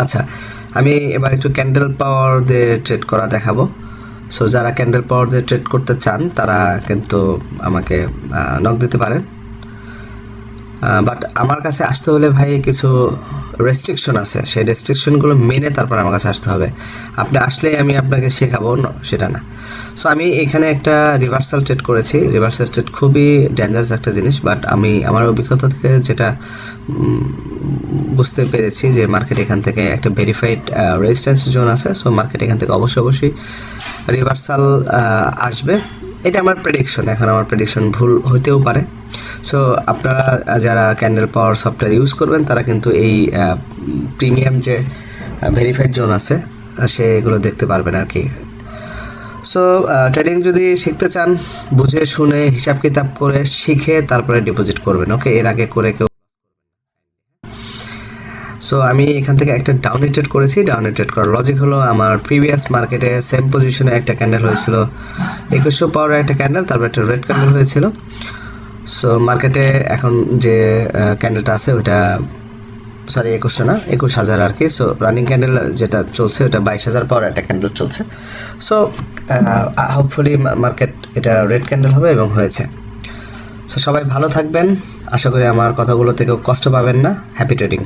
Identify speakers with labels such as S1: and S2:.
S1: আচ্ছা, আমি এবার একটু ক্যান্ডেল পাওয়ার দিয়ে ট্রেড করা দেখাবো। সো যারা ক্যান্ডেল পাওয়ার দিয়ে ট্রেড করতে চান তারা কিন্তু আমাকে নক দিতে পারেন। বাট আমার কাছে আসতে হলে ভাই কিছু রেস্ট্রিকশন আছে, সেই রেস্ট্রিকশনগুলো মেনে তারপর আমার কাছে আসতে হবে। আপনি আসলেই আমি আপনাকে শেখাবো সেটা না। সো আমি এখানে একটা রিভার্সাল ট্রেড করেছি। রিভার্সাল ট্রেড খুবই ডেঞ্জারাস একটা জিনিস, বাট আমি আমার অভিজ্ঞতা থেকে যেটা বুঝতে পেরেছি যে মার্কেট এখান থেকে একটা ভেরিফাইড রেজিস্ট্যান্স জোন আছে। সো মার্কেট এখান থেকে অবশ্যই রিভার্সাল আসবে, এটা আমার প্রেডিকশন। এখন আমার প্রেডিকশন ভুল হতেও পারে। সো আপনারা যারা ক্যান্ডেল পাওয়ার সফটওয়্যার ইউজ করবেন তারা কিন্তু এই প্রিমিয়াম যে ভেরিফাইড জোন আছে সেগুলো দেখতে পারবেন আর কি। সো ট্রেডিং যদি শিখতে চান বুঝে শুনে হিসাব কিতাব করে শিখে তারপরে ডিপোজিট করবেন, ওকে? এর আগে করে কেউ। সো আমি এখান থেকে একটা ডাউনে ট্রেড করেছি। ডাউনে ট্রেড করার লজিক হলো আমার প্রিভিয়াস মার্কেটে সেম পজিশনে একটা ক্যান্ডেল হয়েছিল 2100 পাওয়ারের একটা ক্যান্ডেল, তারপর একটা রেড ক্যান্ডেল হয়েছিল। সো মার্কেটে এখন যে ক্যান্ডেলটা আছে ওটা, সরি 2100 না, 21000 আর কি। সো রানিং ক্যান্ডেল যেটা চলছে ওটা 22000 পাওয়ার একটা ক্যান্ডেল চলছে। সো হোপফুলি মার্কেট এটা রেড ক্যান্ডেল হবে এবং হয়েছে। সো সবাই ভালো থাকবেন, আশা করি আমার কথাগুলো থেকেও কষ্ট পাবেন না। Happy trading.